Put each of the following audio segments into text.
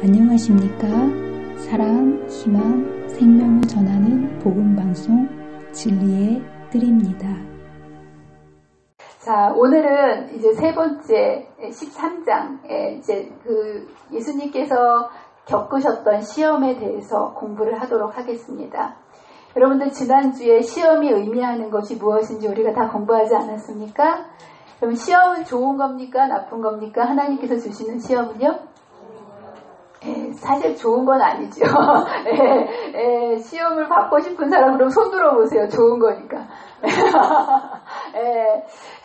안녕하십니까? 사랑, 희망, 생명을 전하는 복음방송 진리의 뜰입니다. 자, 오늘은 이제 세 번째 13장에 이제 예수님께서 겪으셨던 시험에 대해서 공부를 하도록 하겠습니다. 여러분들 지난주에 시험이 의미하는 것이 무엇인지 우리가 다 공부하지 않았습니까? 그럼 시험은 좋은 겁니까? 나쁜 겁니까? 하나님께서 주시는 시험은요? 사실 좋은 건 아니죠. 시험을 받고 싶은 사람 그럼 손 들어보세요. 좋은 거니까.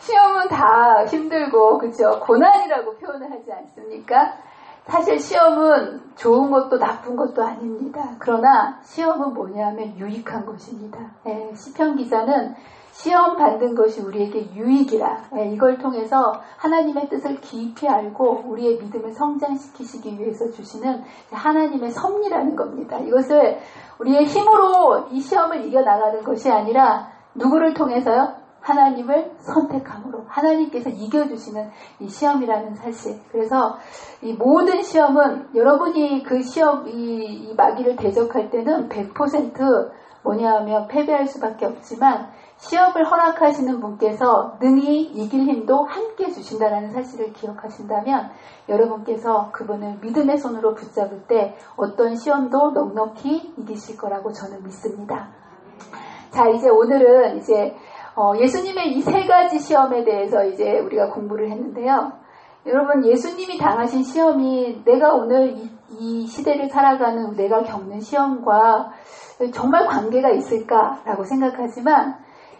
시험은 다 힘들고 그렇죠. 고난이라고 표현을 하지 않습니까? 사실 시험은 좋은 것도 나쁜 것도 아닙니다. 그러나 시험은 뭐냐면 유익한 것입니다. 시편 기자는 시험 받는 것이 우리에게 유익이라 이걸 통해서 하나님의 뜻을 깊이 알고 우리의 믿음을 성장시키시기 위해서 주시는 하나님의 섭리라는 겁니다. 이것을 우리의 힘으로 이 시험을 이겨나가는 것이 아니라 누구를 통해서요? 하나님을 선택함으로 하나님께서 이겨주시는 이 시험이라는 사실. 그래서 이 모든 시험은 여러분이 그 시험 이 마귀를 대적할 때는 100% 뭐냐 하면 패배할 수밖에 없지만 시험을 허락하시는 분께서 능히 이길 힘도 함께 주신다는 사실을 기억하신다면 여러분께서 그분을 믿음의 손으로 붙잡을 때 어떤 시험도 넉넉히 이기실 거라고 저는 믿습니다. 자, 이제 오늘은 이제 예수님의 이 세 가지 시험에 대해서 이제 우리가 공부를 했는데요. 여러분, 예수님이 당하신 시험이 내가 오늘 이 시대를 살아가는 내가 겪는 시험과 정말 관계가 있을까라고 생각하지만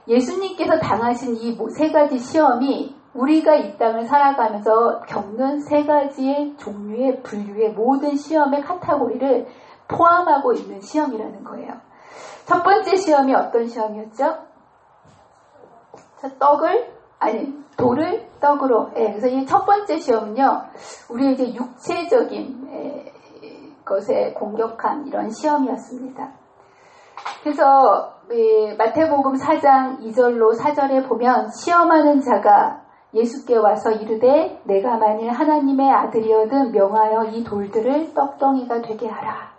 예수님께서 당하신 이 세 가지 시험이 우리가 이 땅을 살아가면서 겪는 세 가지의 종류의 분류의 모든 시험의 카테고리를 포함하고 있는 시험이라는 거예요. 첫 번째 시험이 어떤 시험이었죠? 돌을 떡으로. 그래서 이 첫 번째 시험은요, 우리의 이제 육체적인 것에 공격한 이런 시험이었습니다. 그래서 마태복음 4장 2절로 4절에 보면 시험하는 자가 예수께 와서 이르되 내가 만일 하나님의 아들이어든 명하여 이 돌들을 떡덩이가 되게 하라.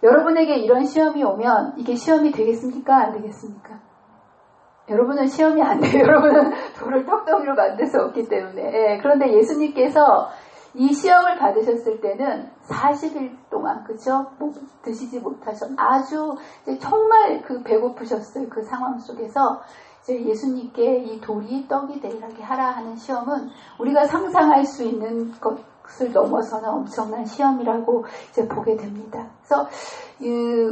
여러분에게 이런 시험이 오면 이게 시험이 되겠습니까? 안 되겠습니까? 여러분은 시험이 안 돼요. 여러분은 돌을 떡덩이로 만들 수 없기 때문에. 그런데 예수님께서 이 시험을 받으셨을 때는 40일 동안, 그죠? 드시지 못하셨, 아주 정말 배고프셨을 그 상황 속에서 이제 예수님께 이 돌이 떡이 되게 하라 하는 시험은 우리가 상상할 수 있는 것을 넘어서는 엄청난 시험이라고 이제 보게 됩니다. 그래서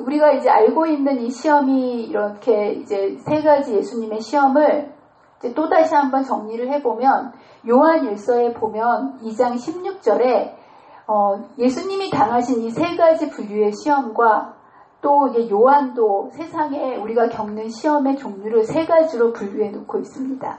우리가 이제 알고 있는 이 시험이 이렇게 이제 세 가지 예수님의 시험을 이제 또다시 한번 정리를 해보면 요한 1서에 보면 2장 16절에 예수님이 당하신 이 세 가지 분류의 시험과 또 이제 요한도 세상에 우리가 겪는 시험의 종류를 세 가지로 분류해 놓고 있습니다.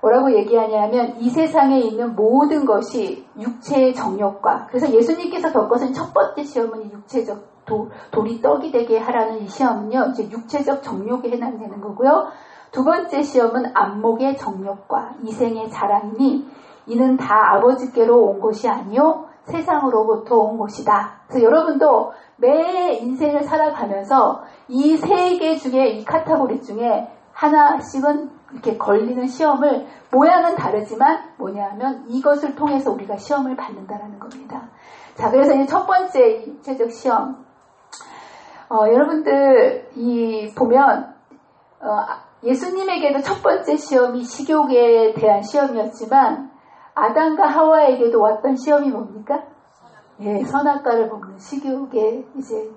뭐라고 얘기하냐면 이 세상에 있는 모든 것이 육체의 정욕과, 그래서 예수님께서 겪으신 첫 번째 시험은 이 육체적 돌이 떡이 되게 하라는 이 시험은요, 이제 육체적 정욕에 해당되는 거고요. 두 번째 시험은 안목의 정욕과 이생의 자랑이니 이는 다 아버지께로 온 것이 아니요 세상으로부터 온 것이다. 그래서 여러분도 매 인생을 살아가면서 이 세 개 중에 이 카테고리 중에 하나씩은 이렇게 걸리는 시험을 모양은 다르지만 뭐냐면 이것을 통해서 우리가 시험을 받는다라는 겁니다. 자, 그래서 이 첫 번째 육체적 시험. 여러분들 보면 예수님에게도 첫 번째 시험이 식욕에 대한 시험이었지만 아담과 하와에게도 왔던 시험이 뭡니까? 선악과를 먹는 식욕에 이제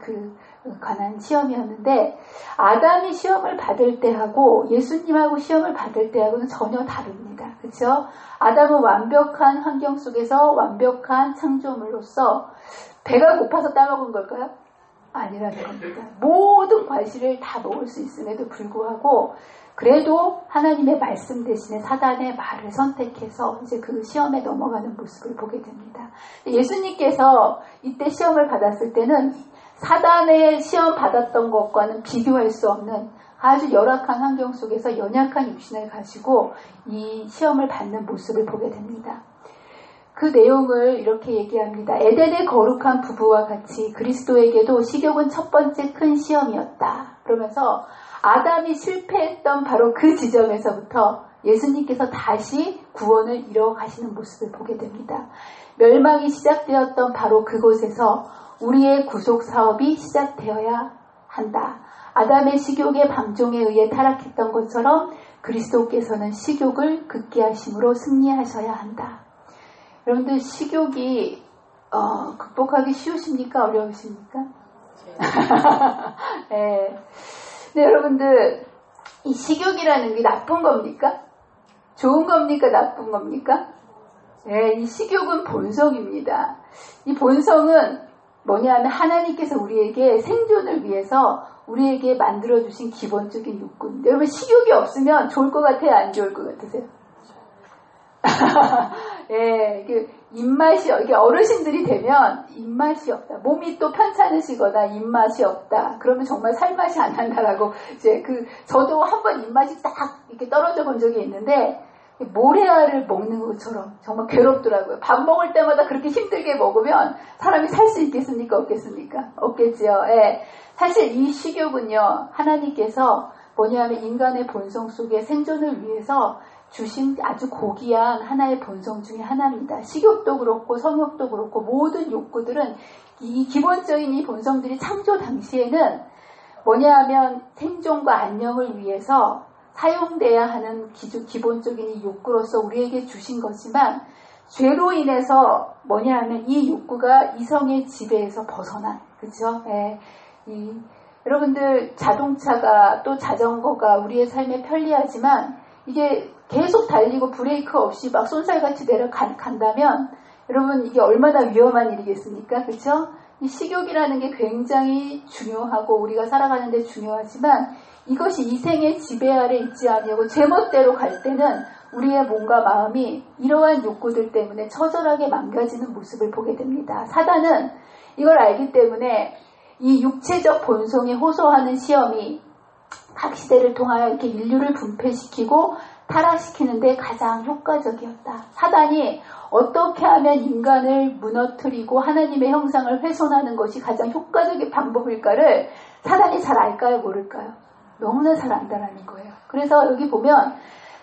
관한 시험이었는데 아담이 시험을 받을 때하고 예수님하고 시험을 받을 때하고는 전혀 다릅니다. 그렇죠? 아담은 완벽한 환경 속에서 완벽한 창조물로서 배가 고파서 따먹은 걸까요? 아니라는 겁니다. 모든 과실을 다 먹을 수 있음에도 불구하고 그래도 하나님의 말씀 대신에 사단의 말을 선택해서 이제 그 시험에 넘어가는 모습을 보게 됩니다. 예수님께서 이때 시험을 받았을 때는 사단의 시험 받았던 것과는 비교할 수 없는 아주 열악한 환경 속에서 연약한 육신을 가지고 이 시험을 받는 모습을 보게 됩니다. 그 내용을 이렇게 얘기합니다. 에덴의 거룩한 부부와 같이 그리스도에게도 식욕은 첫 번째 큰 시험이었다. 그러면서 아담이 실패했던 바로 그 지점에서부터 예수님께서 다시 구원을 이뤄가시는 모습을 보게 됩니다. 멸망이 시작되었던 바로 그곳에서 우리의 구속 사업이 시작되어야 한다. 아담의 식욕의 방종에 의해 타락했던 것처럼 그리스도께서는 식욕을 극게 하심으로 승리하셔야 한다. 여러분들 식욕이 극복하기 쉬우십니까? 어려우십니까? 네. 네, 여러분들 이 식욕이라는 게 나쁜 겁니까? 좋은 겁니까? 나쁜 겁니까? 네, 이 식욕은 본성입니다. 이 본성은 뭐냐면 하나님께서 우리에게 생존을 위해서 우리에게 만들어주신 기본적인 욕구인데, 여러분 식욕이 없으면 좋을 것 같아요? 안 좋을 것 같으세요? 예, 입맛이, 이게 어르신들이 되면 입맛이 없다. 몸이 또 편찮으시거나 입맛이 없다. 그러면 정말 살맛이 안 난다라고, 저도 한번 입맛이 딱 이렇게 떨어져 본 적이 있는데, 모래알을 먹는 것처럼 정말 괴롭더라고요. 밥 먹을 때마다 그렇게 힘들게 먹으면 사람이 살 수 있겠습니까? 없겠습니까? 없겠지요. 예. 사실 이 식욕은요, 하나님께서 뭐냐면 인간의 본성 속에 생존을 위해서 주신 아주 고귀한 하나의 본성 중에 하나입니다. 식욕도 그렇고 성욕도 그렇고 모든 욕구들은 이 기본적인 이 본성들이 창조 당시에는 뭐냐면 생존과 안녕을 위해서 사용돼야 하는 기본적인 이 욕구로서 우리에게 주신 거지만, 죄로 인해서 뭐냐면 이 욕구가 이성의 지배에서 벗어난, 그렇죠? 예. 여러분들 자동차가 또 자전거가 우리의 삶에 편리하지만 이게 계속 달리고 브레이크 없이 막 쏜살같이 내려간다면 여러분 이게 얼마나 위험한 일이겠습니까? 그렇죠? 이 식욕이라는 게 굉장히 중요하고 우리가 살아가는 데 중요하지만 이것이 이생의 지배 아래 있지 아니하고 제멋대로 갈 때는 우리의 몸과 마음이 이러한 욕구들 때문에 처절하게 망가지는 모습을 보게 됩니다. 사단은 이걸 알기 때문에 이 육체적 본성에 호소하는 시험이 각 시대를 통하여 이렇게 인류를 분폐시키고 타락시키는데 가장 효과적이었다. 사단이 어떻게 하면 인간을 무너뜨리고 하나님의 형상을 훼손하는 것이 가장 효과적인 방법일까를 사단이 잘 알까요? 모를까요? 너무나 잘 안다라는 거예요. 그래서 여기 보면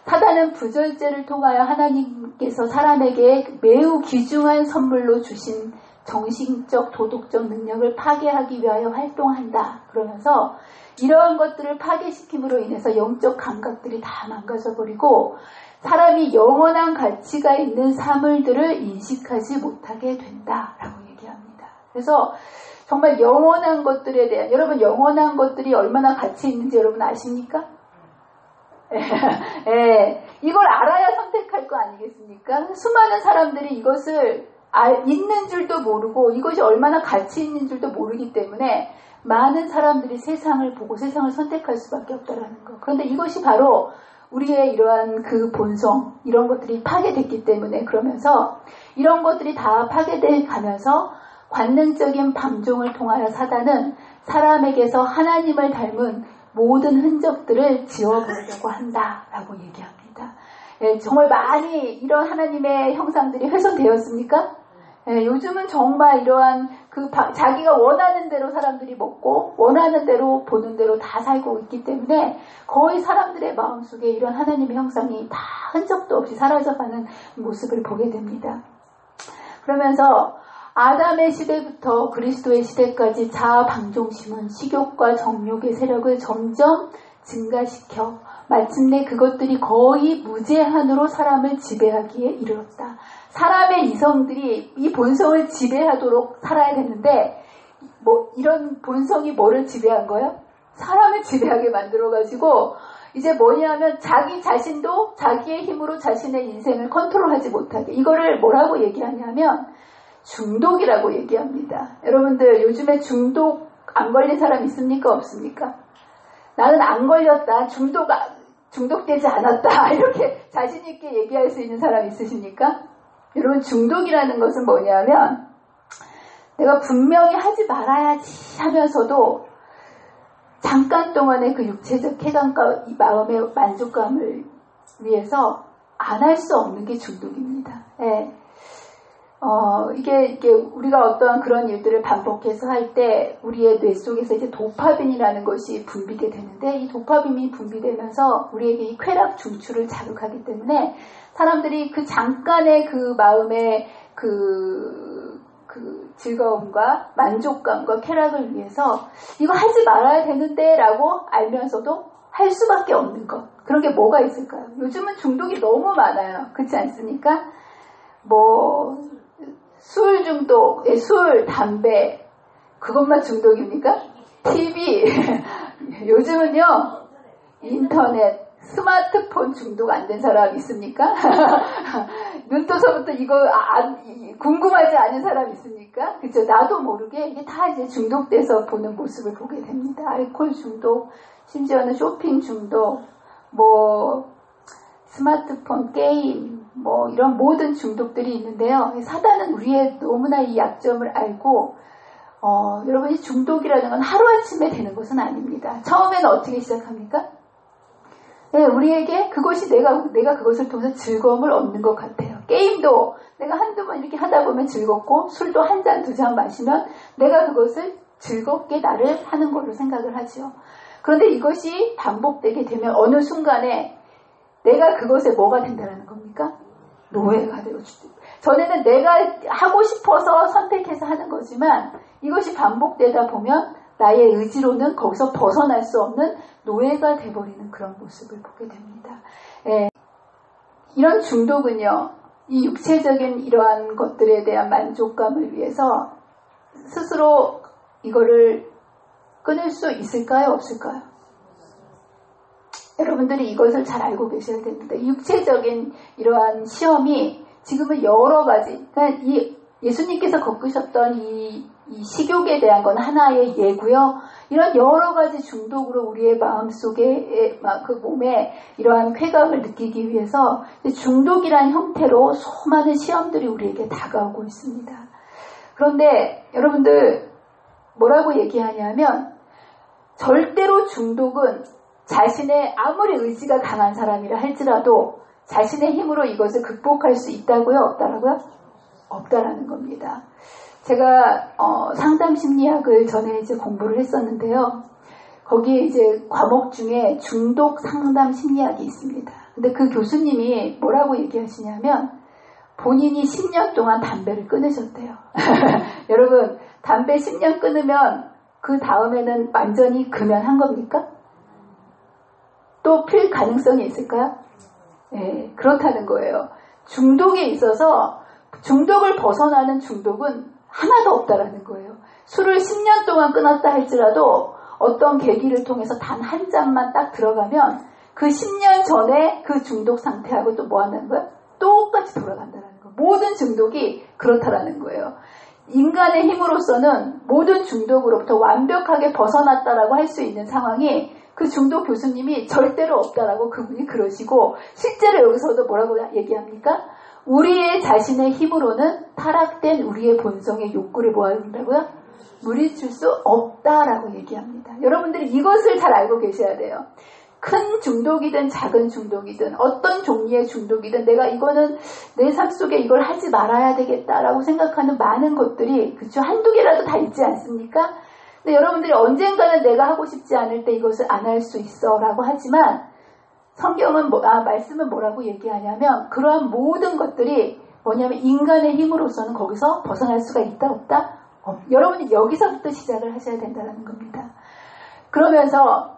사단은 부절제를 통하여 하나님께서 사람에게 매우 귀중한 선물로 주신 정신적, 도덕적 능력을 파괴하기 위하여 활동한다. 그러면서 이러한 것들을 파괴시킴으로 인해서 영적 감각들이 다 망가져버리고 사람이 영원한 가치가 있는 사물들을 인식하지 못하게 된다라고 얘기합니다. 그래서 정말 영원한 것들에 대한, 여러분 영원한 것들이 얼마나 가치 있는지 여러분 아십니까? 예, 이걸 알아야 선택할 거 아니겠습니까? 수많은 사람들이 이것을 있는 줄도 모르고 이것이 얼마나 가치 있는 줄도 모르기 때문에 많은 사람들이 세상을 보고 세상을 선택할 수밖에 없다라는 거. 그런데 이것이 바로 우리의 이러한 그 본성, 이런 것들이 파괴됐기 때문에, 그러면서 이런 것들이 다 파괴돼 가면서 관능적인 방종을 통하여 사단은 사람에게서 하나님을 닮은 모든 흔적들을 지워버리려고 한다라고 얘기합니다. 예, 정말 많이 이런 하나님의 형상들이 훼손되었습니까? 예, 요즘은 정말 이러한 자기가 원하는 대로 사람들이 먹고 원하는 대로 보는 대로 다 살고 있기 때문에 거의 사람들의 마음속에 이런 하나님의 형상이 다 흔적도 없이 사라져가는 모습을 보게 됩니다. 그러면서 아담의 시대부터 그리스도의 시대까지 자아 방종심은 식욕과 정욕의 세력을 점점 증가시켜 마침내 그것들이 거의 무제한으로 사람을 지배하기에 이르렀다. 사람의 이성들이 이 본성을 지배하도록 살아야 되는데 이런 본성이 뭐를 지배한 거예요? 사람을 지배하게 만들어가지고 이제 뭐냐면 자기 자신도 자기의 힘으로 자신의 인생을 컨트롤하지 못하게, 이거를 뭐라고 얘기하냐면 중독이라고 얘기합니다. 여러분들 요즘에 중독 안 걸린 사람 있습니까? 없습니까? 나는 안 걸렸다, 중독되지 않았다, 이렇게 자신 있게 얘기할 수 있는 사람 있으십니까? 여러분, 중독이라는 것은 뭐냐면 내가 분명히 하지 말아야지 하면서도 잠깐 동안의 그 육체적 쾌감과 이 마음의 만족감을 위해서 안 할 수 없는 게 중독입니다. 예. 이게 우리가 어떠한 그런 일들을 반복해서 할 때 우리의 뇌 속에서 이제 도파민이라는 것이 분비게 되는데, 이 도파민이 분비되면서 우리에게 이 쾌락 중추를 자극하기 때문에 사람들이 그 잠깐의 그 마음의 그 즐거움과 만족감과 쾌락을 위해서 이거 하지 말아야 되는데 라고 알면서도 할 수밖에 없는 것. 그런 게 뭐가 있을까요? 요즘은 중독이 너무 많아요. 그렇지 않습니까? 술 중독, 술, 담배, 그것만 중독입니까? TV, 요즘은요, 인터넷, 스마트폰 중독 안 된 사람 있습니까? 눈 떠서부터 이거 궁금하지 않은 사람 있습니까? 그죠? 나도 모르게 이게 다 이제 중독돼서 보는 모습을 보게 됩니다. 알코올 중독, 심지어는 쇼핑 중독, 스마트폰, 게임, 이런 모든 중독들이 있는데요. 사단은 우리의 너무나 이 약점을 알고, 여러분이 중독이라는 건 하루아침에 되는 것은 아닙니다. 처음에는 어떻게 시작합니까? 네, 우리에게 그것이 내가 그것을 통해서 즐거움을 얻는 것 같아요. 게임도 내가 한두 번 이렇게 하다 보면 즐겁고, 술도 한 잔, 두 잔 마시면 내가 그것을 즐겁게 나를 하는 걸로 생각을 하죠. 그런데 이것이 반복되게 되면 어느 순간에 내가 그것에 뭐가 된다는 겁니까? 노예가 되고, 전에는 내가 하고 싶어서 선택해서 하는 거지만 이것이 반복되다 보면 나의 의지로는 거기서 벗어날 수 없는 노예가 돼버리는 그런 모습을 보게 됩니다. 이런 중독은요, 이 육체적인 이러한 것들에 대한 만족감을 위해서 스스로 이거를 끊을 수 있을까요? 없을까요? 여러분들이 이것을 잘 알고 계셔야 됩니다. 육체적인 이러한 시험이 지금은 여러 가지, 그러니까 이 예수님께서 겪으셨던 이 식욕에 대한 건 하나의 예고요. 이런 여러 가지 중독으로 우리의 마음속에, 그 몸에 이러한 쾌감을 느끼기 위해서 중독이라는 형태로 수많은 시험들이 우리에게 다가오고 있습니다. 그런데 여러분들 뭐라고 얘기하냐면, 절대로 중독은 자신의 아무리 의지가 강한 사람이라 할지라도 자신의 힘으로 이것을 극복할 수 있다고요? 없다라고요? 없다라는 겁니다. 제가 상담 심리학을 전에 이제 공부를 했었는데요. 거기에 이제 과목 중에 중독 상담 심리학이 있습니다. 근데 그 교수님이 뭐라고 얘기하시냐면, 본인이 10년 동안 담배를 끊으셨대요. 여러분, 담배 10년 끊으면 그 다음에는 완전히 금연한 겁니까? 또 필 가능성이 있을까요? 네, 그렇다는 거예요. 중독에 있어서 중독을 벗어나는 중독은 하나도 없다라는 거예요. 술을 10년 동안 끊었다 할지라도 어떤 계기를 통해서 단 한 잔만 딱 들어가면 그 10년 전에 그 중독 상태하고 또 뭐 한다는 거예요? 똑같이 돌아간다는 거예요. 모든 중독이 그렇다라는 거예요. 인간의 힘으로서는 모든 중독으로부터 완벽하게 벗어났다라고 할 수 있는 상황이 그 중독 교수님이 절대로 없다라고 그분이 그러시고, 실제로 여기서도 뭐라고 얘기합니까? 우리의 자신의 힘으로는 타락된 우리의 본성의 욕구를 모아낸다고요? 물리칠 수 없다라고 얘기합니다. 여러분들이 이것을 잘 알고 계셔야 돼요. 큰 중독이든 작은 중독이든 어떤 종류의 중독이든 내가 이거는 내 삶 속에 이걸 하지 말아야 되겠다라고 생각하는 많은 것들이, 그쵸? 한두 개라도 다 있지 않습니까? 근데 여러분들이 언젠가는 내가 하고 싶지 않을 때 이것을 안 할 수 있어 라고 하지만, 성경은 말씀은 뭐라고 얘기하냐면, 그러한 모든 것들이 뭐냐면 인간의 힘으로서는 거기서 벗어날 수가 있다 없다? 여러분이 여기서부터 시작을 하셔야 된다는 겁니다. 그러면서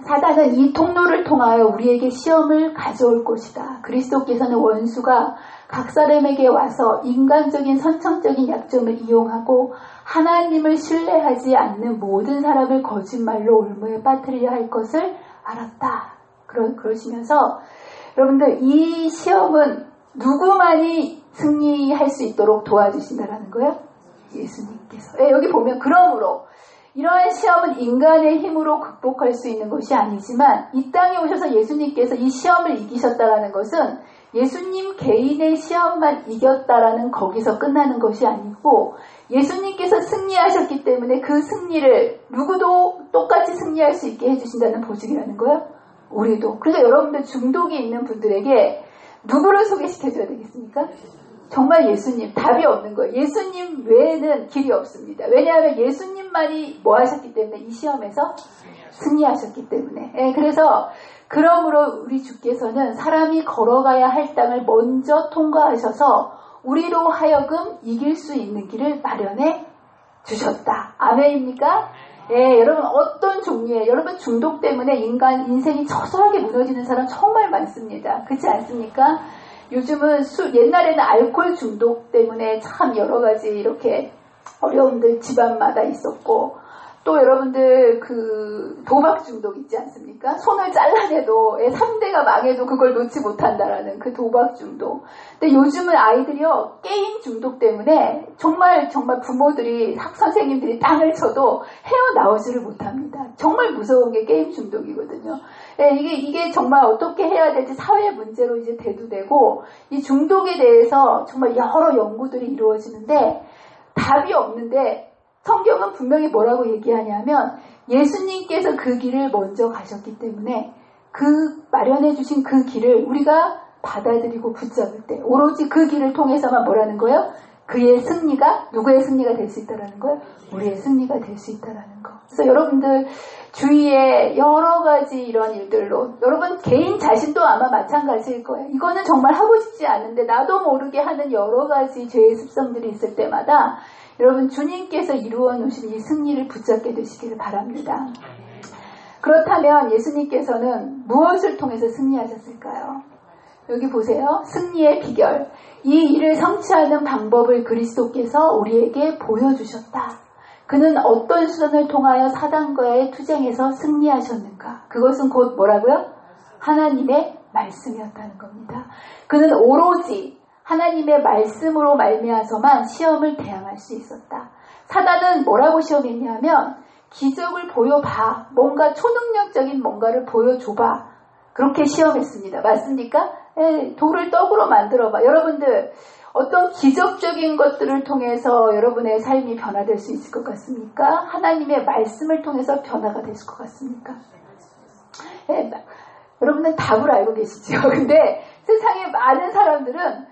사단은 이 통로를 통하여 우리에게 시험을 가져올 것이다. 그리스도께서는 원수가 각 사람에게 와서 인간적인 선천적인 약점을 이용하고 하나님을 신뢰하지 않는 모든 사람을 거짓말로 올무에 빠뜨리려 할 것을 알았다. 그러시면서 여러분들, 이 시험은 누구만이 승리할 수 있도록 도와주신다라는 거예요? 예수님께서. 여기 보면, 그러므로 이러한 시험은 인간의 힘으로 극복할 수 있는 것이 아니지만, 이 땅에 오셔서 예수님께서 이 시험을 이기셨다라는 것은 예수님 개인의 시험만 이겼다라는 거기서 끝나는 것이 아니고, 예수님께서 승리하셨기 때문에 그 승리를 누구도 똑같이 승리할 수 있게 해주신다는 보증이라는 거예요. 우리도. 그래서 여러분들 중독이 있는 분들에게 누구를 소개시켜줘야 되겠습니까? 정말 예수님, 답이 없는 거예요. 예수님 외에는 길이 없습니다. 왜냐하면 예수님만이 뭐 하셨기 때문에, 이 시험에서 승리하셨기 때문에. 예, 그래서 그러므로 우리 주께서는 사람이 걸어가야 할 땅을 먼저 통과하셔서 우리로 하여금 이길 수 있는 길을 마련해 주셨다. 아멘입니까? 예, 여러분 어떤 종류의, 여러분 중독 때문에 인생이 처절하게 무너지는 사람 정말 많습니다. 그렇지 않습니까? 요즘은 옛날에는 알코올 중독 때문에 참 여러 가지 이렇게 어려움들 집안마다 있었고, 또 여러분들 그 도박 중독 있지 않습니까? 손을 잘라내도 3대가 망해도 그걸 놓지 못한다라는 그 도박 중독. 근데 요즘은 아이들이요, 게임 중독 때문에 정말 부모들이, 선생님들이 땅을 쳐도 헤어나오지를 못합니다. 정말 무서운 게 게임 중독이거든요. 예, 이게 정말 어떻게 해야 될지 사회 문제로 이제 대두되고, 이 중독에 대해서 정말 여러 연구들이 이루어지는데 답이 없는데, 성경은 분명히 뭐라고 얘기하냐면 예수님께서 그 길을 먼저 가셨기 때문에 그 마련해 주신 그 길을 우리가 받아들이고 붙잡을 때 오로지 그 길을 통해서만 뭐라는 거예요? 그의 승리가, 누구의 승리가 될 수 있다라는 거예요? 우리의 승리가 될 수 있다라는 거. 그래서 여러분들 주위에 여러 가지 이런 일들로, 여러분 개인 자신도 아마 마찬가지일 거예요. 이거는 정말 하고 싶지 않은데 나도 모르게 하는 여러 가지 죄의 습성들이 있을 때마다 여러분 주님께서 이루어 놓으신 이 승리를 붙잡게 되시기를 바랍니다. 그렇다면 예수님께서는 무엇을 통해서 승리하셨을까요? 여기 보세요. 승리의 비결. 이 일을 성취하는 방법을 그리스도께서 우리에게 보여주셨다. 그는 어떤 수단을 통하여 사단과의 투쟁에서 승리하셨는가? 그것은 곧 뭐라고요? 하나님의 말씀이었다는 겁니다. 그는 오로지 하나님의 말씀으로 말미암아서만 시험을 대항할 수 있었다. 사단은 뭐라고 시험했냐면 기적을 보여봐. 뭔가 초능력적인 뭔가를 보여줘봐. 그렇게 시험했습니다. 맞습니까? 예, 돌을 떡으로 만들어봐. 여러분들 어떤 기적적인 것들을 통해서 여러분의 삶이 변화될 수 있을 것 같습니까? 하나님의 말씀을 통해서 변화가 될 것 같습니까? 예, 여러분은 답을 알고 계시죠? 근데 세상에 많은 사람들은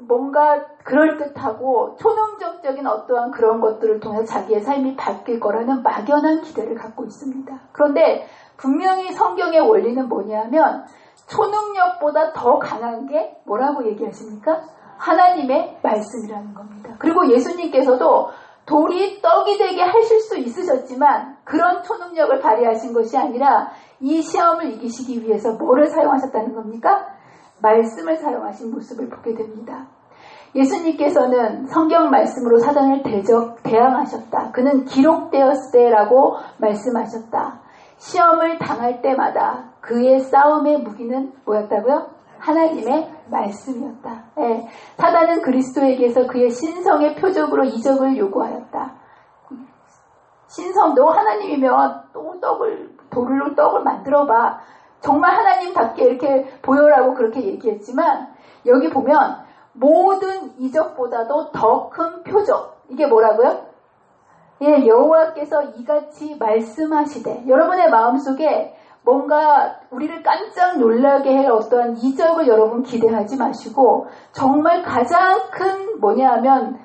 뭔가 그럴듯하고 초능적인 어떠한 그런 것들을 통해서 자기의 삶이 바뀔 거라는 막연한 기대를 갖고 있습니다. 그런데 분명히 성경의 원리는 뭐냐면 초능력보다 더 강한 게 뭐라고 얘기하십니까? 하나님의 말씀이라는 겁니다. 그리고 예수님께서도 돌이 떡이 되게 하실 수 있으셨지만 그런 초능력을 발휘하신 것이 아니라 이 시험을 이기시기 위해서 뭐를 사용하셨다는 겁니까? 말씀을 사용하신 모습을 보게 됩니다. 예수님께서는 성경 말씀으로 사단을 대항하셨다. 그는 기록되었을 때라고 말씀하셨다. 시험을 당할 때마다 그의 싸움의 무기는 뭐였다고요? 하나님의 말씀이었다. 예, 사단은 그리스도에게서 그의 신성의 표적으로 이적을 요구하였다. 신성, 너 하나님이면 또 돌로 떡을 만들어봐. 정말 하나님답게 이렇게 보여라고 그렇게 얘기했지만 여기 보면 모든 이적보다도 더 큰 표적. 이게 뭐라고요? 예, 여호와께서 이같이 말씀하시되. 여러분의 마음속에 뭔가 우리를 깜짝 놀라게 할 어떠한 이적을 여러분 기대하지 마시고 정말 가장 큰 뭐냐하면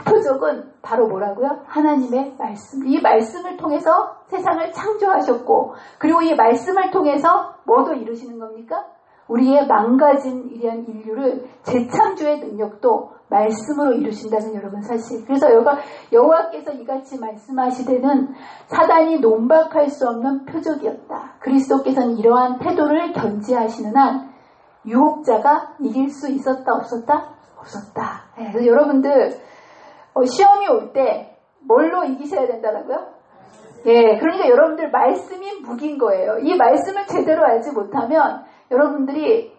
표적은 바로 뭐라고요? 하나님의 말씀. 이 말씀을 통해서 세상을 창조하셨고 그리고 이 말씀을 통해서 뭐도 이루시는 겁니까? 우리의 망가진 이러한 인류를 재창조의 능력도 말씀으로 이루신다는 여러분 사실. 그래서 여호와께서 이같이 말씀하시되는 사단이 논박할 수 없는 표적이었다. 그리스도께서는 이러한 태도를 견지하시는 한 유혹자가 이길 수 있었다 없었다? 없었다. 네, 그래서 여러분들 시험이 올 때 뭘로 이기셔야 된다고요? 예, 그러니까 여러분들 말씀이 무기인 거예요. 이 말씀을 제대로 알지 못하면 여러분들이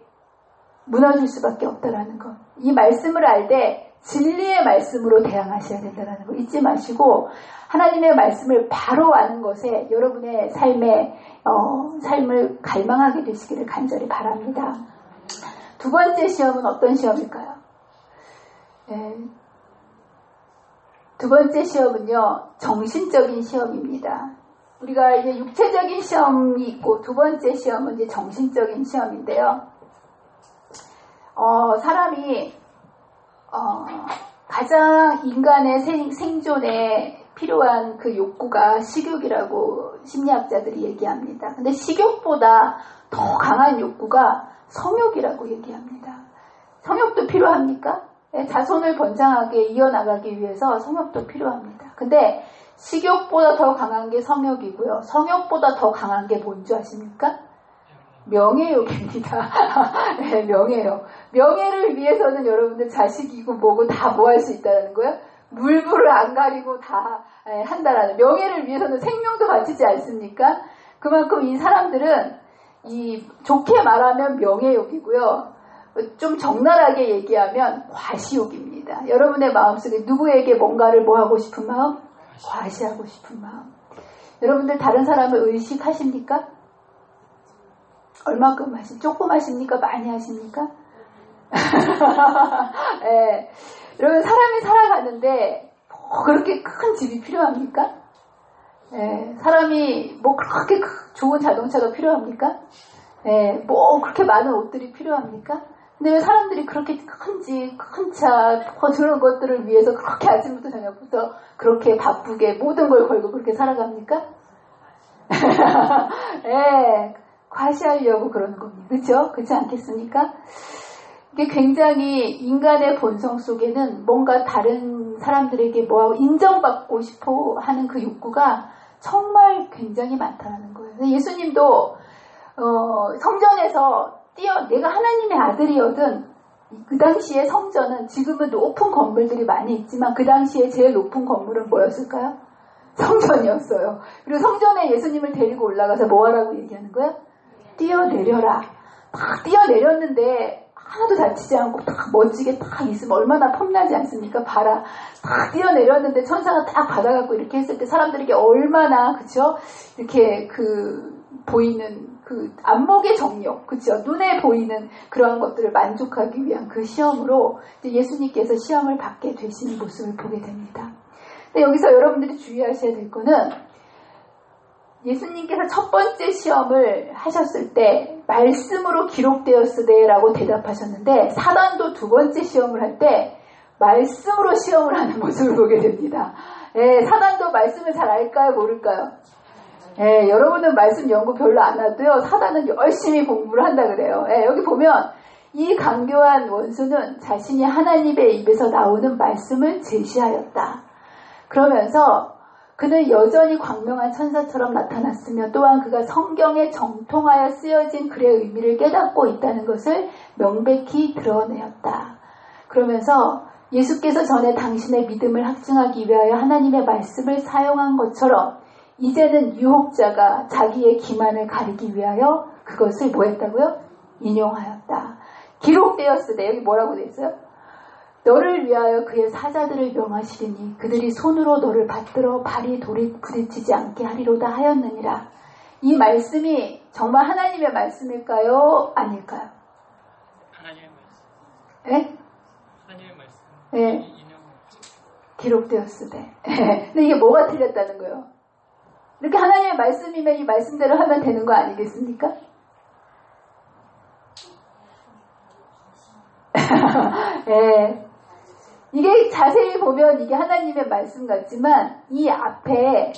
무너질 수밖에 없다라는 것. 이 말씀을 알 때 진리의 말씀으로 대항하셔야 된다는 거 잊지 마시고 하나님의 말씀을 바로 아는 것에 여러분의 삶을 갈망하게 되시기를 간절히 바랍니다. 두 번째 시험은 어떤 시험일까요? 네. 두 번째 시험은요, 정신적인 시험입니다. 우리가 이제 육체적인 시험이 있고 두 번째 시험은 이제 정신적인 시험인데요. 사람이 가장 인간의 생존에 필요한 그 욕구가 식욕이라고 심리학자들이 얘기합니다. 근데 식욕보다 더 강한 욕구가 성욕이라고 얘기합니다. 성욕도 필요합니까? 네, 자손을 번창하게 이어나가기 위해서 성욕도 필요합니다. 근데 식욕보다 더 강한 게 성욕이고요. 성욕보다 더 강한 게 뭔지 아십니까? 명예욕입니다. 네, 명예욕. 명예를 위해서는 여러분들 자식이고 뭐고 다 뭐 할 수 있다는 거예요? 물불을 안 가리고 다 한다라는. 명예를 위해서는 생명도 바치지 않습니까? 그만큼 이 사람들은 좋게 말하면 명예욕이고요. 좀 적나라하게 얘기하면 과시욕입니다. 여러분의 마음속에 누구에게 뭔가를 뭐 하고 싶은 마음? 과시하고 싶은 마음. 여러분들 다른 사람을 의식하십니까? 얼마큼 조금 하십니까? 많이 하십니까? 네. 여러분 사람이 살아가는데 뭐 그렇게 큰 집이 필요합니까? 네. 사람이 뭐 그렇게 좋은 자동차가 필요합니까? 네. 뭐 그렇게 많은 옷들이 필요합니까? 근데 왜 사람들이 그렇게 큰 집, 큰 차, 그런 것들을 위해서 그렇게 아침부터 저녁부터 그렇게 바쁘게 모든 걸 걸고 그렇게 살아갑니까? 네. 과시하려고 그러는 겁니다. 그렇죠? 그렇지 않겠습니까? 이게 굉장히 인간의 본성 속에는 뭔가 다른 사람들에게 뭐하고 인정받고 싶어 하는 그 욕구가 정말 굉장히 많다는 거예요. 예수님도 성전에서 내가 하나님의 아들이거든. 그 당시에 성전은 지금은 높은 건물들이 많이 있지만 그 당시에 제일 높은 건물은 뭐였을까요? 성전이었어요. 그리고 성전에 예수님을 데리고 올라가서 뭐 하라고 얘기하는 거야? 뛰어내려라. 딱 뛰어내렸는데 하나도 다치지 않고 딱 멋지게 딱 있으면 얼마나 폼나지 않습니까? 봐라. 딱 뛰어내렸는데 천사가 딱 받아갖고 이렇게 했을 때 사람들에게 얼마나 그쵸? 이렇게 보이는 안목의 정욕, 그쵸? 눈에 보이는 그러한 것들을 만족하기 위한 그 시험으로 이제 예수님께서 시험을 받게 되시는 모습을 보게 됩니다. 근데 여기서 여러분들이 주의하셔야 될 거는 예수님께서 첫 번째 시험을 하셨을 때 말씀으로 기록되었으되라고 대답하셨는데 사단도 두 번째 시험을 할 때 말씀으로 시험을 하는 모습을 보게 됩니다. 사단도 말씀을 잘 알까요? 모를까요? 여러분은 말씀 연구 별로 안 하도요. 사단은 열심히 공부를 한다 그래요. 여기 보면 이 강교한 원수는 자신이 하나님의 입에서 나오는 말씀을 제시하였다. 그러면서 그는 여전히 광명한 천사처럼 나타났으며 또한 그가 성경에 정통하여 쓰여진 글의 의미를 깨닫고 있다는 것을 명백히 드러내었다. 그러면서 예수께서 전에 당신의 믿음을 확증하기 위하여 하나님의 말씀을 사용한 것처럼 이제는 유혹자가 자기의 기만을 가리기 위하여 그것을 뭐 했다고요? 인용하였다. 기록되었으되 여기 뭐라고 되어 있어요? 너를 위하여 그의 사자들을 명하시리니 그들이 손으로 너를 받들어 발이 돌에 부딪히지 않게 하리로다 하였느니라. 이 말씀이 정말 하나님의 말씀일까요? 아닐까요? 하나님의 말씀. 네? 하나님의 말씀. 네. 기록되었으되. 근데 이게 뭐가 틀렸다는 거예요? 이렇게 하나님의 말씀이면 이 말씀대로 하면 되는 거 아니겠습니까? 네. 이게 자세히 보면 이게 하나님의 말씀 같지만 이 앞에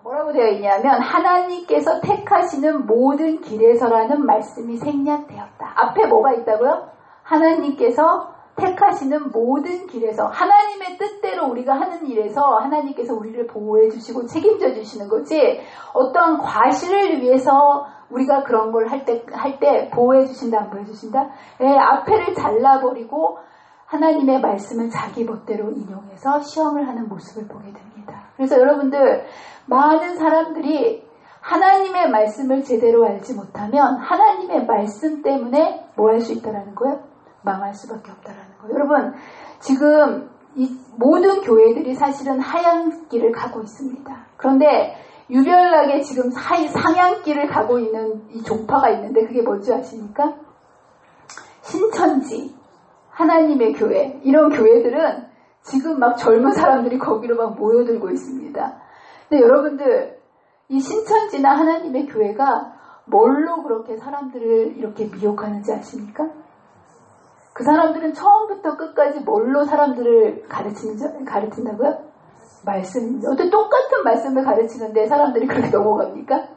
뭐라고 되어 있냐면 하나님께서 택하시는 모든 길에서라는 말씀이 생략되었다. 앞에 뭐가 있다고요? 하나님께서 택하시는 모든 길에서 하나님의 뜻대로 우리가 하는 일에서 하나님께서 우리를 보호해 주시고 책임져 주시는 거지 어떠한 과실을 위해서 우리가 그런 걸 할 때 보호해 주신다 안 보호해 주신다? 앞에를 잘라버리고 하나님의 말씀을 자기 멋대로 인용해서 시험을 하는 모습을 보게 됩니다. 그래서 여러분들 많은 사람들이 하나님의 말씀을 제대로 알지 못하면 하나님의 말씀 때문에 뭐 할 수 있다라는 거예요? 망할 수밖에 없다라는 거예요. 여러분 지금 이 모든 교회들이 사실은 하향길을 가고 있습니다. 그런데 유별나게 지금 상향길을 가고 있는 이 종파가 있는데 그게 뭔지 아십니까? 신천지, 하나님의 교회 이런 교회들은 지금 막 젊은 사람들이 거기로 막 모여들고 있습니다. 근데 여러분들 이 신천지나 하나님의 교회가 뭘로 그렇게 사람들을 이렇게 미혹하는지 아십니까? 그 사람들은 처음부터 끝까지 뭘로 사람들을 가르친다고요? 말씀. 어떻게 똑같은 말씀을 가르치는데 사람들이 그렇게 넘어갑니까?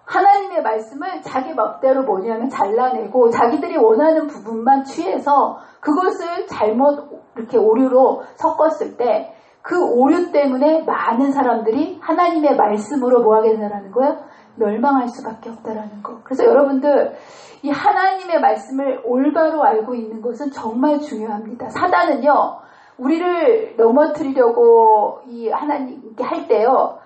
하나님의 말씀을 자기 멋대로 뭐냐면 잘라내고 자기들이 원하는 부분만 취해서 그것을 잘못 이렇게 오류로 섞었을 때 그 오류 때문에 많은 사람들이 하나님의 말씀으로 뭐 하게 된다는 거예요? 멸망할 수밖에 없다라는 거. 그래서 여러분들 이 하나님의 말씀을 올바로 알고 있는 것은 정말 중요합니다. 사단은요, 우리를 넘어뜨리려고 이 하나님께 할 때요,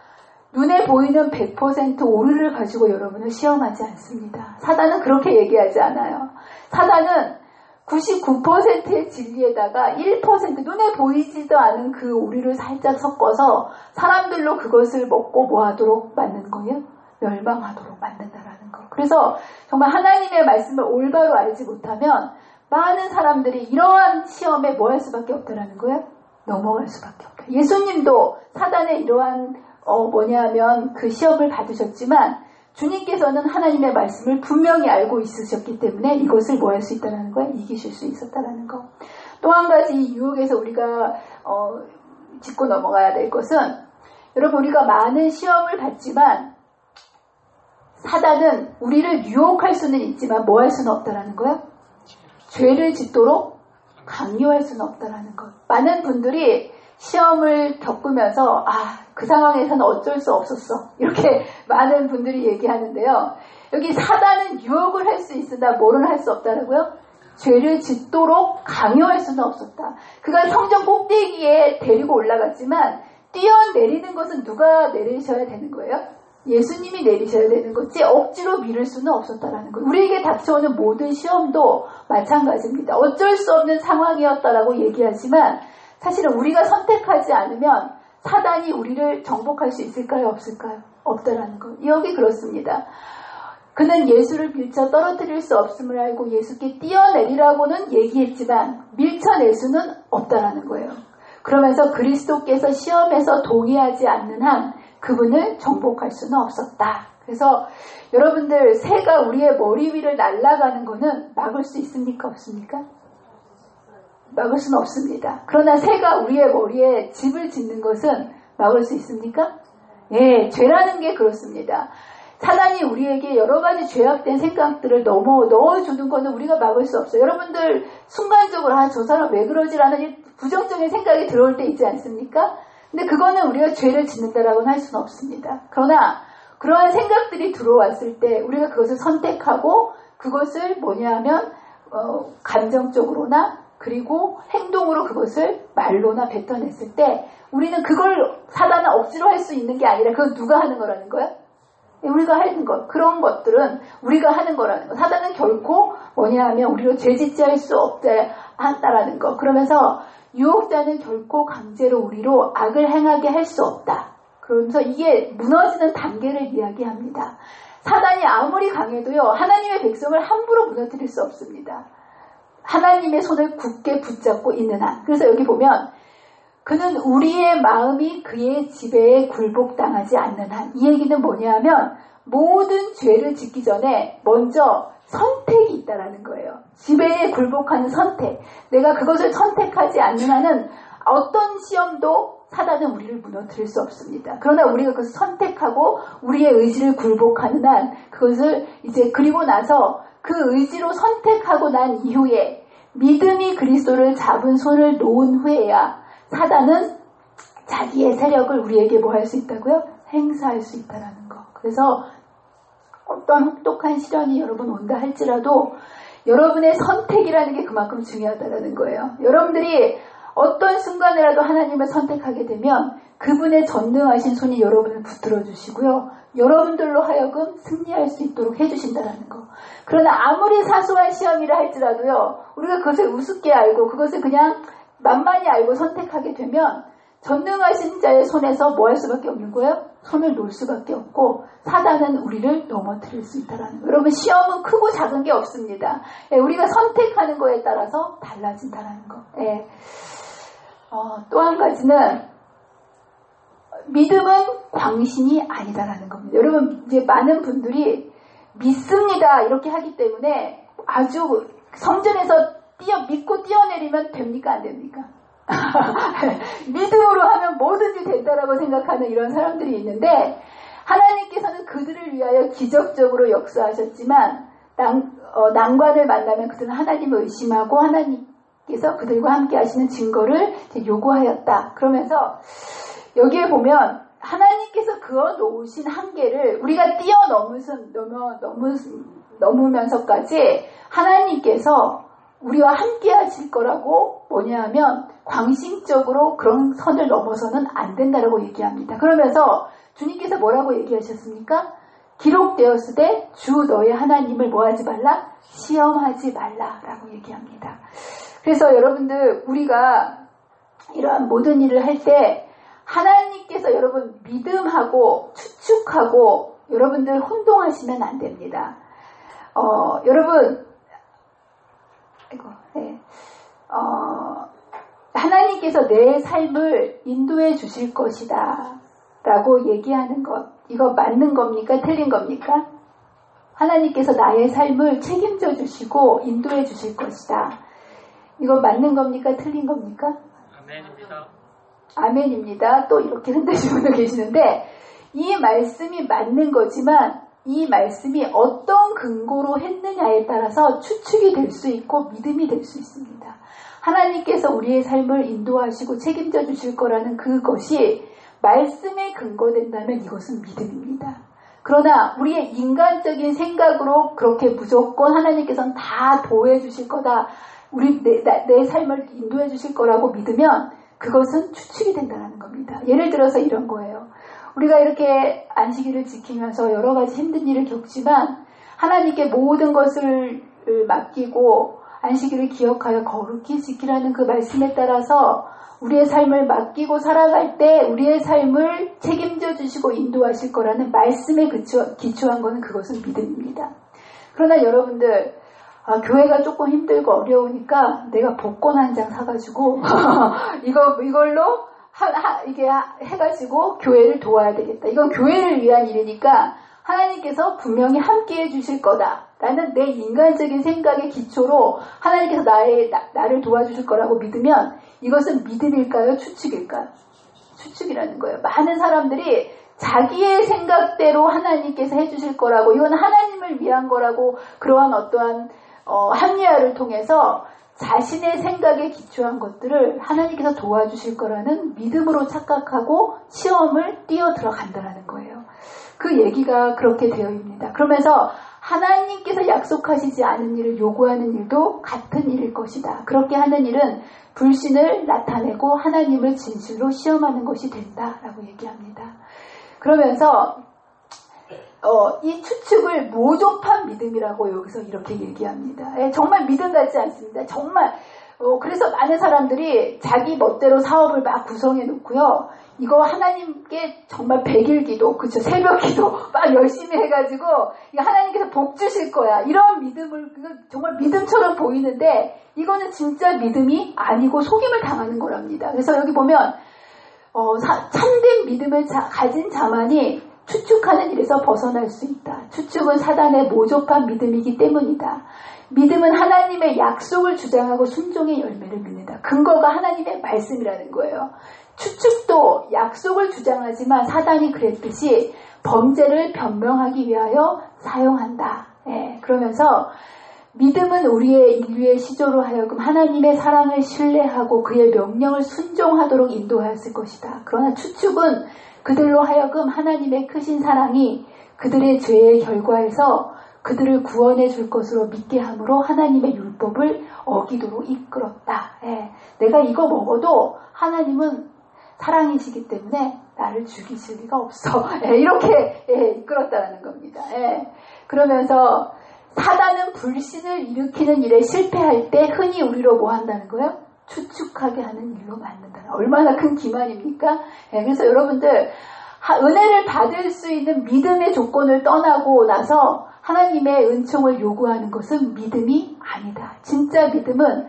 눈에 보이는 100% 오류를 가지고 여러분을 시험하지 않습니다. 사단은 그렇게 얘기하지 않아요. 사단은 99%의 진리에다가 1% 눈에 보이지도 않은 그 오류를 살짝 섞어서 사람들로 그것을 먹고 뭐 하도록 만든 거예요? 멸망하도록 만든다라는 거. 그래서 정말 하나님의 말씀을 올바로 알지 못하면 많은 사람들이 이러한 시험에 뭐 할 수밖에 없다라는 거예요? 넘어갈 수밖에 없다. 예수님도 사단의 이러한 뭐냐면 그 시험을 받으셨지만 주님께서는 하나님의 말씀을 분명히 알고 있으셨기 때문에 이것을 뭐 할 수 있다는 거야? 이기실 수 있었다는 거. 또 한 가지 이 유혹에서 우리가 짚고 넘어가야 될 것은 여러분 우리가 많은 시험을 받지만 사단은 우리를 유혹할 수는 있지만 뭐 할 수는 없다는 거야? 죄를 짓도록 강요할 수는 없다는 것. 많은 분들이 시험을 겪으면서 그 상황에서는 어쩔 수 없었어. 이렇게 많은 분들이 얘기하는데요. 여기 사단은 유혹을 할 수 있으나 뭐를 할 수 없다고요? 죄를 짓도록 강요할 수는 없었다. 그가 성전 꼭대기에 데리고 올라갔지만 뛰어내리는 것은 누가 내리셔야 되는 거예요? 예수님이 내리셔야 되는 거지 억지로 미룰 수는 없었다라는 거예요. 우리에게 닥쳐오는 모든 시험도 마찬가지입니다. 어쩔 수 없는 상황이었다라고 얘기하지만 사실은 우리가 선택하지 않으면 사단이 우리를 정복할 수 있을까요? 없을까요? 없다라는 거. 여기 그렇습니다. 그는 예수를 밀쳐 떨어뜨릴 수 없음을 알고 예수께 뛰어내리라고는 얘기했지만 밀쳐낼 수는 없다라는 거예요. 그러면서 그리스도께서 시험에서 동의하지 않는 한 그분을 정복할 수는 없었다. 그래서 여러분들 새가 우리의 머리 위를 날아가는 거는 막을 수 있습니까? 없습니까? 막을 수는 없습니다. 그러나 새가 우리의 머리에 집을 짓는 것은 막을 수 있습니까? 예, 죄라는 게 그렇습니다. 사단이 우리에게 여러 가지 죄악된 생각들을 넣어주는 거는 우리가 막을 수 없어요. 여러분들 순간적으로 저 사람 왜 그러지라는 부정적인 생각이 들어올 때 있지 않습니까? 근데 그거는 우리가 죄를 짓는다라고는 할 수는 없습니다. 그러나 그러한 생각들이 들어왔을 때 우리가 그것을 선택하고 그것을 뭐냐면 감정적으로나 그리고 행동으로 그것을 말로나 뱉어냈을 때 우리는 그걸 사단은 억지로 할 수 있는 게 아니라 그건 누가 하는 거라는 거야? 우리가 하는 것, 그런 것들은 우리가 하는 거라는 거. 사단은 결코 뭐냐면 우리로 죄짓지 할 수 없다라는 거. 그러면서 유혹자는 결코 강제로 우리로 악을 행하게 할 수 없다. 그러면서 이게 무너지는 단계를 이야기합니다. 사단이 아무리 강해도요, 하나님의 백성을 함부로 무너뜨릴 수 없습니다. 하나님의 손을 굳게 붙잡고 있는 한. 그래서 여기 보면 그는 우리의 마음이 그의 지배에 굴복당하지 않는 한. 이 얘기는 뭐냐면 모든 죄를 짓기 전에 먼저 선택이 있다라는 거예요. 지배에 굴복하는 선택. 내가 그것을 선택하지 않는 한은 어떤 시험도 사단은 우리를 무너뜨릴 수 없습니다. 그러나 우리가 그것을 선택하고 우리의 의지를 굴복하는 한 그것을 이제 그리고 나서 그 의지로 선택하고 난 이후에 믿음이 그리스도를 잡은 손을 놓은 후에야 사단은 자기의 세력을 우리에게 뭐 할 수 있다고요? 행사할 수 있다는 거. 그래서 어떤 혹독한 시련이 여러분 온다 할지라도 여러분의 선택이라는 게 그만큼 중요하다는 거예요. 여러분들이 어떤 순간이라도 하나님을 선택하게 되면 그분의 전능하신 손이 여러분을 붙들어 주시고요. 여러분들로 하여금 승리할 수 있도록 해주신다는 거. 그러나 아무리 사소한 시험이라 할지라도요. 우리가 그것을 우습게 알고 그것을 그냥 만만히 알고 선택하게 되면 전능하신 자의 손에서 뭐 할 수밖에 없는 거예요? 손을 놓을 수밖에 없고 사단은 우리를 넘어뜨릴 수 있다는 거예요. 여러분 시험은 크고 작은 게 없습니다. 우리가 선택하는 거에 따라서 달라진다는 거. 또 한 가지는 믿음은 광신이 아니다라는 겁니다. 여러분 이제 많은 분들이 믿습니다 이렇게 하기 때문에 아주 성전에서 믿고 뛰어내리면 됩니까? 안 됩니까? 믿음으로 하면 뭐든지 된다라고 생각하는 이런 사람들이 있는데 하나님께서는 그들을 위하여 기적적으로 역사하셨지만 난관을 만나면 그들은 하나님을 의심하고 하나님께서 그들과 함께 하시는 증거를 요구하였다. 그러면서 여기에 보면 하나님께서 그어 놓으신 한계를 우리가 넘으면서까지 하나님께서 우리와 함께 하실 거라고 뭐냐면 광신적으로 그런 선을 넘어서는 안 된다라고 얘기합니다. 그러면서 주님께서 뭐라고 얘기하셨습니까? 기록되었을 때 주 너의 하나님을 뭐하지 말라? 시험하지 말라라고 얘기합니다. 그래서 여러분들 우리가 이러한 모든 일을 할 때 하나님께서 여러분 믿음하고 추측하고 여러분들 혼동하시면 안 됩니다. 여러분 하나님께서 내 삶을 인도해 주실 것이다 라고 얘기하는 것, 이거 맞는 겁니까? 틀린 겁니까? 하나님께서 나의 삶을 책임져 주시고 인도해 주실 것이다. 이거 맞는 겁니까? 틀린 겁니까? 아멘입니다. 아멘입니다. 또 이렇게 흔드시는 분도 계시는데 이 말씀이 맞는 거지만 이 말씀이 어떤 근거로 했느냐에 따라서 추측이 될 수 있고 믿음이 될 수 있습니다. 하나님께서 우리의 삶을 인도하시고 책임져 주실 거라는 그것이 말씀에 근거된다면 이것은 믿음입니다. 그러나 우리의 인간적인 생각으로 그렇게 무조건 하나님께서는 다 도와해 주실 거다. 내 삶을 인도해 주실 거라고 믿으면 그것은 추측이 된다는 겁니다. 예를 들어서 이런 거예요. 우리가 이렇게 안식일을 지키면서 여러 가지 힘든 일을 겪지만 하나님께 모든 것을 맡기고 안식일을 기억하여 거룩히 지키라는 그 말씀에 따라서 우리의 삶을 맡기고 살아갈 때 우리의 삶을 책임져 주시고 인도하실 거라는 말씀에 기초한 거는 그것은 믿음입니다. 그러나 여러분들 교회가 조금 힘들고 어려우니까 내가 복권 한 장 사가지고 이걸로 이게 해가지고 교회를 도와야 되겠다. 이건 교회를 위한 일이니까 하나님께서 분명히 함께 해주실 거다라는 내 인간적인 생각의 기초로 하나님께서 나를 도와주실 거라고 믿으면 이것은 믿음일까요? 추측일까요? 추측이라는 거예요. 많은 사람들이 자기의 생각대로 하나님께서 해주실 거라고 이건 하나님을 위한 거라고 그러한 어떠한 합리화를 통해서 자신의 생각에 기초한 것들을 하나님께서 도와주실 거라는 믿음으로 착각하고 시험을 뛰어 들어간다는 거예요. 그 얘기가 그렇게 되어 있습니다. 그러면서 하나님께서 약속하시지 않은 일을 요구하는 일도 같은 일일 것이다. 그렇게 하는 일은 불신을 나타내고 하나님을 진실로 시험하는 것이 된다라고 얘기합니다. 그러면서 이 추측을 모조판 믿음이라고 여기서 이렇게 얘기합니다. 정말 믿음 같지 않습니다. 정말 그래서 많은 사람들이 자기 멋대로 사업을 막 구성해 놓고요. 이거 하나님께 정말 100일 기도, 그쵸, 새벽 기도 막 열심히 해가지고 이거 하나님께서 복 주실 거야. 이런 믿음을 정말 믿음처럼 보이는데 이거는 진짜 믿음이 아니고 속임을 당하는 거랍니다. 그래서 여기 보면 참된 믿음을 가진 자만이 추측하는 일에서 벗어날 수 있다. 추측은 사단의 모조판 믿음이기 때문이다. 믿음은 하나님의 약속을 주장하고 순종의 열매를 믿는다. 근거가 하나님의 말씀이라는 거예요. 추측도 약속을 주장하지만 사단이 그랬듯이 범죄를 변명하기 위하여 사용한다. 그러면서 믿음은 우리의 인류의 시조로 하여금 하나님의 사랑을 신뢰하고 그의 명령을 순종하도록 인도하였을 것이다. 그러나 추측은 그들로 하여금 하나님의 크신 사랑이 그들의 죄의 결과에서 그들을 구원해 줄 것으로 믿게 함으로 하나님의 율법을 어기도록 이끌었다. 내가 이거 먹어도 하나님은 사랑이시기 때문에 나를 죽이실 리가 없어. 이렇게 이끌었다는 겁니다. 그러면서 사단은 불신을 일으키는 일에 실패할 때 흔히 우리로 뭐 한다는 거예요? 추측하게 하는 일로 만든다. 얼마나 큰 기만입니까? 그래서 여러분들 은혜를 받을 수 있는 믿음의 조건을 떠나고 나서 하나님의 은총을 요구하는 것은 믿음이 아니다. 진짜 믿음은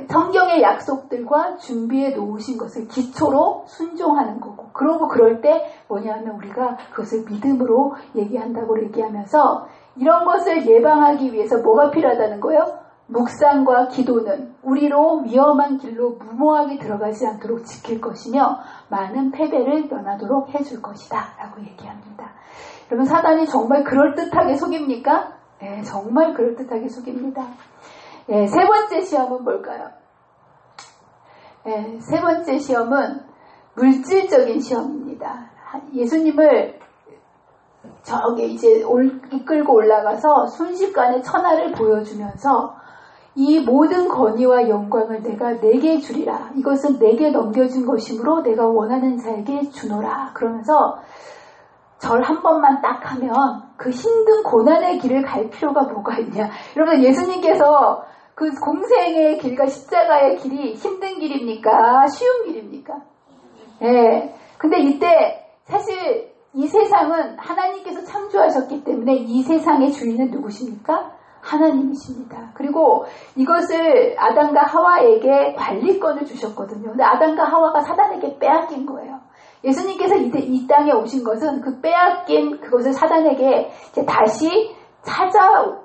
성경의 약속들과 준비해 놓으신 것을 기초로 순종하는 거고, 그러고 그럴 때 뭐냐면 우리가 그것을 믿음으로 얘기한다고 얘기하면서 이런 것을 예방하기 위해서 뭐가 필요하다는 거예요? 묵상과 기도는 우리로 위험한 길로 무모하게 들어가지 않도록 지킬 것이며 많은 패배를 면하도록 해줄 것이다 라고 얘기합니다. 여러분, 사단이 정말 그럴듯하게 속입니까? 네, 정말 그럴듯하게 속입니다. 네, 세 번째 시험은 뭘까요? 네, 세 번째 시험은 물질적인 시험입니다. 예수님을 저기 이제 이끌고 올라가서 순식간에 천하를 보여주면서 이 모든 권위와 영광을 내가 내게 주리라. 이것은 내게 넘겨준 것이므로 내가 원하는 자에게 주노라. 그러면서 절 한 번만 딱 하면 그 힘든 고난의 길을 갈 필요가 뭐가 있냐. 여러분, 예수님께서 그 공생의 길과 십자가의 길이 힘든 길입니까? 쉬운 길입니까? 네. 근데 이때 사실 이 세상은 하나님께서 창조하셨기 때문에 이 세상의 주인은 누구십니까? 하나님이십니다. 그리고 이것을 아담과 하와에게 관리권을 주셨거든요. 근데 아담과 하와가 사단에게 빼앗긴 거예요. 예수님께서 이 땅에 오신 것은 그 빼앗긴 그것을 사단에게 이제 다시 찾아로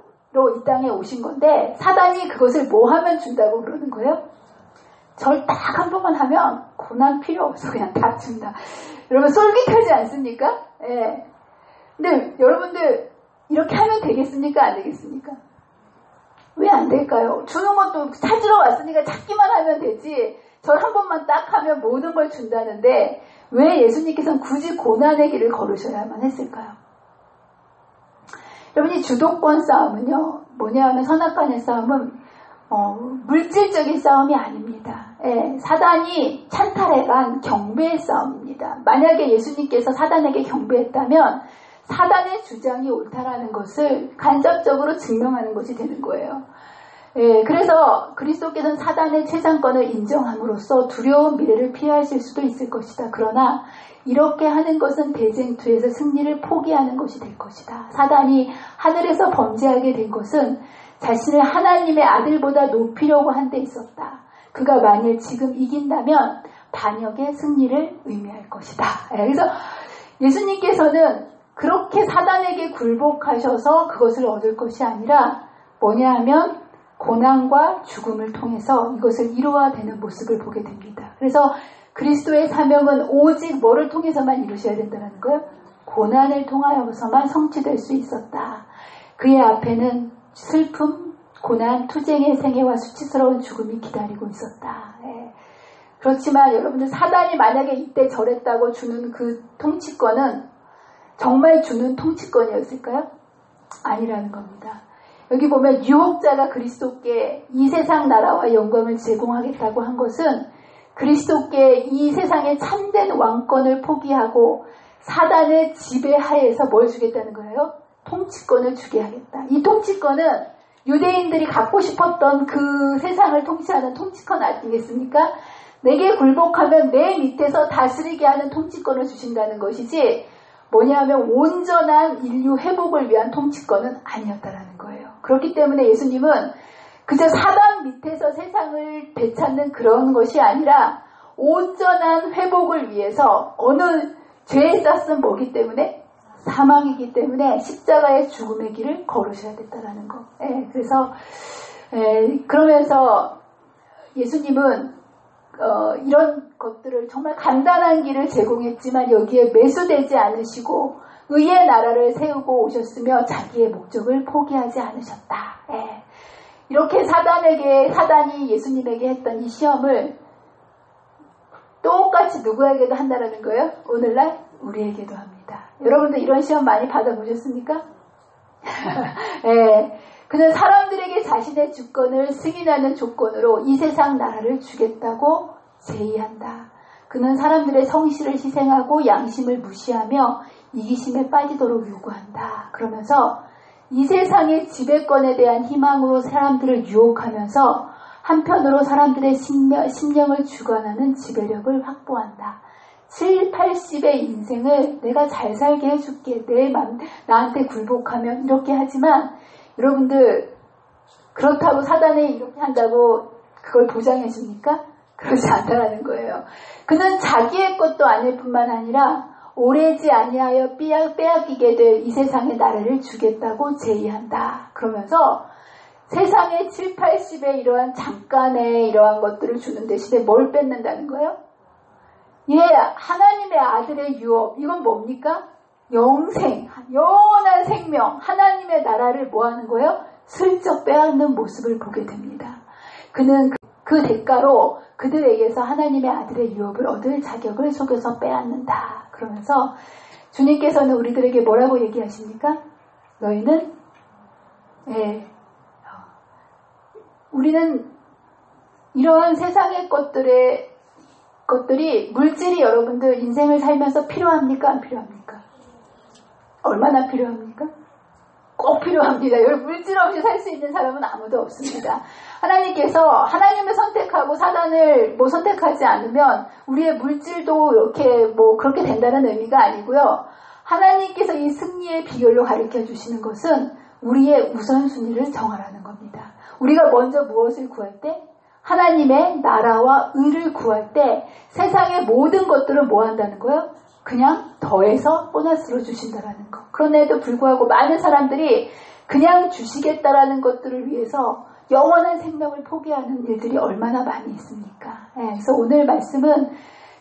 이 땅에 오신 건데, 사단이 그것을 뭐 하면 준다고 그러는 거예요? 절 딱 한 번만 하면 고난 필요 없어 그냥 다 준다. 여러분, 솔깃하지 않습니까? 예. 근데 여러분들 이렇게 하면 되겠습니까? 안 되겠습니까? 왜 안 될까요? 주는 것도 찾으러 왔으니까 찾기만 하면 되지. 절 한 번만 딱 하면 모든 걸 준다는데 왜 예수님께서는 굳이 고난의 길을 걸으셔야만 했을까요? 여러분이 주도권 싸움은요, 뭐냐 하면 선악간의 싸움은 물질적인 싸움이 아닙니다. 예, 사단이 찬탈해간 경배의 싸움입니다. 만약에 예수님께서 사단에게 경배했다면 사단의 주장이 옳다라는 것을 간접적으로 증명하는 것이 되는 거예요. 예, 그래서 그리스도께서는 사단의 최상권을 인정함으로써 두려운 미래를 피하실 수도 있을 것이다. 그러나 이렇게 하는 것은 대쟁투에서 승리를 포기하는 것이 될 것이다. 사단이 하늘에서 범죄하게 된 것은 자신을 하나님의 아들보다 높이려고 한 데 있었다. 그가 만일 지금 이긴다면 반역의 승리를 의미할 것이다. 예, 그래서 예수님께서는 그렇게 사단에게 굴복하셔서 그것을 얻을 것이 아니라 뭐냐 하면 고난과 죽음을 통해서 이것을 이루어되는 모습을 보게 됩니다. 그래서 그리스도의 사명은 오직 뭐를 통해서만 이루셔야 된다는 거예요? 고난을 통하여서만 성취될 수 있었다. 그의 앞에는 슬픔, 고난, 투쟁의 생애와 수치스러운 죽음이 기다리고 있었다. 예. 그렇지만 여러분들, 사단이 만약에 이때 저랬다고 주는 그 통치권은 정말 주는 통치권이었을까요? 아니라는 겁니다. 여기 보면 유혹자가 그리스도께 이 세상 나라와 영광을 제공하겠다고 한 것은 그리스도께 이 세상의 참된 왕권을 포기하고 사단의 지배하에서 뭘 주겠다는 거예요? 통치권을 주게 하겠다. 이 통치권은 유대인들이 갖고 싶었던 그 세상을 통치하는 통치권 아니겠습니까? 내게 굴복하면 내 밑에서 다스리게 하는 통치권을 주신다는 것이지, 뭐냐면 온전한 인류 회복을 위한 통치권은 아니었다라는 거예요. 그렇기 때문에 예수님은 그저 사단 밑에서 세상을 되찾는 그런 것이 아니라 온전한 회복을 위해서 어느 죄에 쌌은 뭐기 때문에? 사망이기 때문에 십자가의 죽음의 길을 걸으셔야 됐다라는 거. 예, 그래서 그러면서 예수님은 이런 것들을 정말 간단한 길을 제공했지만 여기에 매수되지 않으시고 의의 나라를 세우고 오셨으며 자기의 목적을 포기하지 않으셨다. 예. 이렇게 사단이 예수님에게 했던 이 시험을 똑같이 누구에게도 한다라는 거예요? 오늘날 우리에게도 합니다. 여러분들 이런 시험 많이 받아보셨습니까? 예. 그는 사람들에게 자신의 주권을 승인하는 조건으로 이 세상 나라를 주겠다고 제의한다. 그는 사람들의 성실을 희생하고 양심을 무시하며 이기심에 빠지도록 요구한다. 그러면서 이 세상의 지배권에 대한 희망으로 사람들을 유혹하면서 한편으로 사람들의 심령을 주관하는 지배력을 확보한다. 7, 80의 인생을 내가 잘 살게 해줄게. 나한테 굴복하면 이렇게 하지만 여러분들, 그렇다고 사단이 이렇게 한다고 그걸 보장해 줍니까? 그렇지 않다라는 거예요. 그는 자기의 것도 아닐 뿐만 아니라 오래지 아니하여 빼앗기게 될 이 세상의 나라를 주겠다고 제의한다. 그러면서 세상의 7, 80의 이러한 잠깐의 이러한 것들을 주는 대신에 뭘 뺏는다는 거예요? 예, 하나님의 아들의 유업. 이건 뭡니까? 영생, 영원한 생명, 하나님의 나라를 뭐 하는 거예요? 슬쩍 빼앗는 모습을 보게 됩니다. 그는 그 대가로 그들에게서 하나님의 아들의 유업을 얻을 자격을 속여서 빼앗는다. 그러면서 주님께서는 우리들에게 뭐라고 얘기하십니까? 너희는 우리는 이러한 세상의 것들이 물질이 여러분들 인생을 살면서 필요합니까? 안 필요합니까? 얼마나 필요합니까? 꼭 필요합니다. 여러분, 물질 없이 살 수 있는 사람은 아무도 없습니다. 하나님께서 하나님을 선택하고 사단을 선택하지 않으면 우리의 물질도 이렇게 그렇게 된다는 의미가 아니고요. 하나님께서 이 승리의 비결로 가르쳐 주시는 것은 우리의 우선순위를 정하라는 겁니다. 우리가 먼저 무엇을 구할 때? 하나님의 나라와 의를 구할 때 세상의 모든 것들을 뭐 한다는 거예요? 그냥 더해서 보너스로 주신다라는 거. 그런데도 불구하고 많은 사람들이 그냥 주시겠다라는 것들을 위해서 영원한 생명을 포기하는 일들이 얼마나 많이 있습니까? 그래서 오늘 말씀은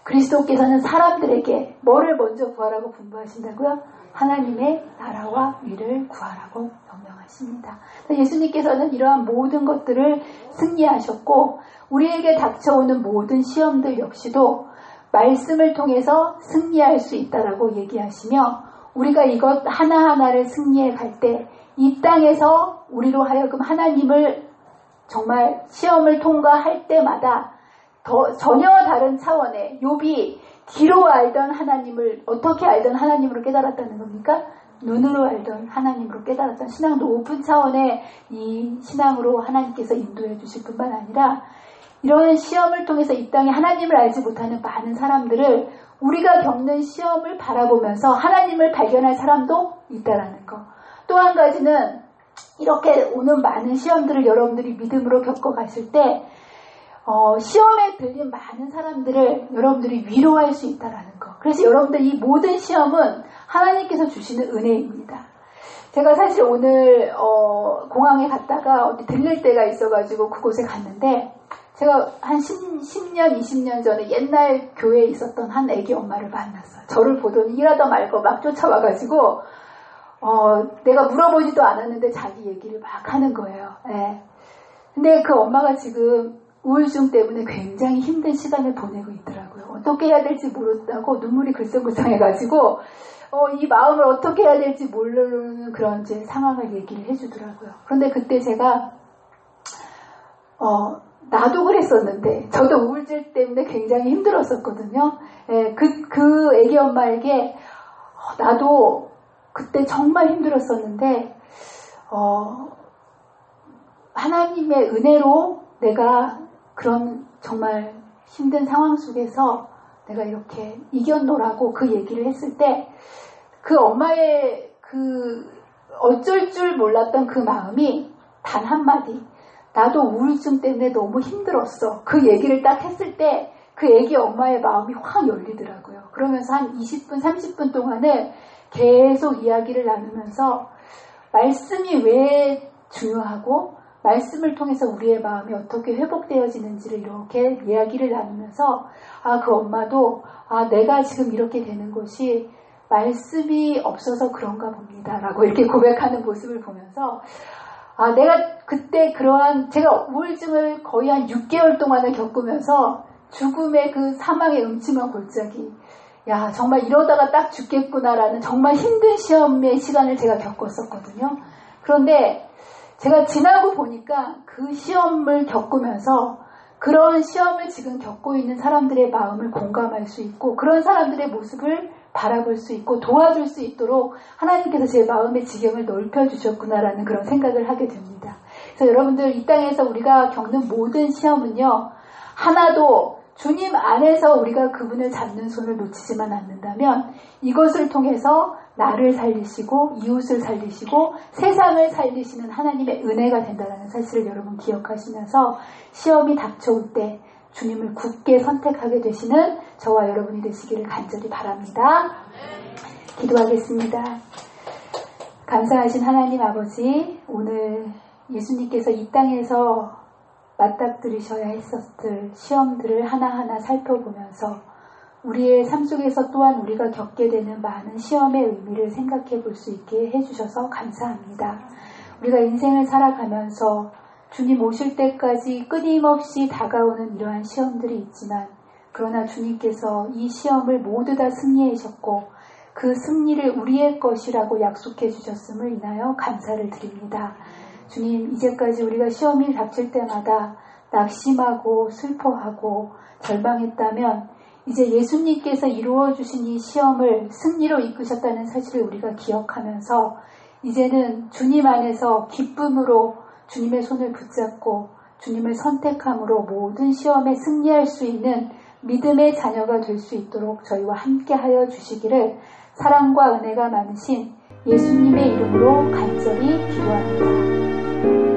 그리스도께서는 사람들에게 뭐를 먼저 구하라고 분부하신다고요? 하나님의 나라와 의를 구하라고 명령하십니다. 예수님께서는 이러한 모든 것들을 승리하셨고 우리에게 닥쳐오는 모든 시험들 역시도 말씀을 통해서 승리할 수 있다라고 얘기하시며 우리가 이것 하나하나를 승리해 갈 때 이 땅에서 우리로 하여금 하나님을 정말 시험을 통과할 때마다 전혀 다른 차원의 욥이 뒤로 알던 하나님을 어떻게 알던 하나님으로 깨달았다는 겁니까? 눈으로 알던 하나님으로 깨달았던 신앙 높은 차원의 이 신앙으로 하나님께서 인도해 주실 뿐만 아니라 이런 시험을 통해서 이 땅에 하나님을 알지 못하는 많은 사람들을 우리가 겪는 시험을 바라보면서 하나님을 발견할 사람도 있다라는 거. 또 한 가지는 이렇게 오는 많은 시험들을 여러분들이 믿음으로 겪어가실 때 시험에 들린 많은 사람들을 여러분들이 위로할 수 있다라는 거. 그래서 여러분들 이 모든 시험은 하나님께서 주시는 은혜입니다. 제가 사실 오늘 공항에 갔다가 어디 들릴 때가 있어가지고 그곳에 갔는데 제가 한 10년, 20년 전에 옛날 교회에 있었던 한 애기 엄마를 만났어요. 저를 보더니 일하다 말고 막 쫓아와가지고 내가 물어보지도 않았는데 자기 얘기를 막 하는 거예요. 예. 근데 그 엄마가 지금 우울증 때문에 굉장히 힘든 시간을 보내고 있더라고요. 어떻게 해야 될지 모른다고 눈물이 글썽글썽해가지고 이 마음을 어떻게 해야 될지 모르는 그런 이제 상황을 얘기를 해주더라고요. 그런데 그때 제가 나도 그랬었는데 저도 우울증 때문에 굉장히 힘들었었거든요. 예, 그 애기 엄마에게 나도 그때 정말 힘들었었는데 하나님의 은혜로 내가 그런 정말 힘든 상황 속에서 내가 이렇게 이겨노라고 그 얘기를 했을 때 그 엄마의 그 어쩔 줄 몰랐던 그 마음이 단 한마디 나도 우울증 때문에 너무 힘들었어. 그 얘기를 딱 했을 때 그 애기 엄마의 마음이 확 열리더라고요. 그러면서 한 20분, 30분 동안을 계속 이야기를 나누면서 말씀이 왜 중요하고 말씀을 통해서 우리의 마음이 어떻게 회복되어지는지를 이렇게 이야기를 나누면서 그 엄마도 내가 지금 이렇게 되는 것이 말씀이 없어서 그런가 봅니다. 라고 이렇게 고백하는 모습을 보면서 내가 그때 제가 우울증을 거의 한 6개월 동안을 겪으면서 죽음의 그 사망의 음침한 골짜기 정말 이러다가 딱 죽겠구나라는 정말 힘든 시험의 시간을 제가 겪었었거든요. 그런데 제가 지나고 보니까 그 시험을 겪으면서 그런 시험을 지금 겪고 있는 사람들의 마음을 공감할 수 있고 그런 사람들의 모습을 바라볼 수 있고 도와줄 수 있도록 하나님께서 제 마음의 지경을 넓혀주셨구나라는 그런 생각을 하게 됩니다. 그래서 여러분들 이 땅에서 우리가 겪는 모든 시험은요. 하나도 주님 안에서 우리가 그분을 잡는 손을 놓치지만 않는다면 이것을 통해서 나를 살리시고 이웃을 살리시고 세상을 살리시는 하나님의 은혜가 된다는 사실을 여러분 기억하시면서 시험이 닥쳐올 때 주님을 굳게 선택하게 되시는 저와 여러분이 되시기를 간절히 바랍니다. 기도하겠습니다. 감사하신 하나님 아버지, 오늘 예수님께서 이 땅에서 맞닥뜨리셔야 했었을 시험들을 하나하나 살펴보면서 우리의 삶 속에서 또한 우리가 겪게 되는 많은 시험의 의미를 생각해 볼 수 있게 해주셔서 감사합니다. 우리가 인생을 살아가면서 주님 오실 때까지 끊임없이 다가오는 이러한 시험들이 있지만 그러나 주님께서 이 시험을 모두 다 승리하셨고 그 승리를 우리의 것이라고 약속해 주셨음을 인하여 감사를 드립니다. 주님, 이제까지 우리가 시험이 닥칠 때마다 낙심하고 슬퍼하고 절망했다면 이제 예수님께서 이루어 주신 이 시험을 승리로 이끄셨다는 사실을 우리가 기억하면서 이제는 주님 안에서 기쁨으로 주님의 손을 붙잡고 주님을 선택함으로 모든 시험에 승리할 수 있는 믿음의 자녀가 될 수 있도록 저희와 함께하여 주시기를 사랑과 은혜가 많으신 예수님의 이름으로 간절히 기도합니다.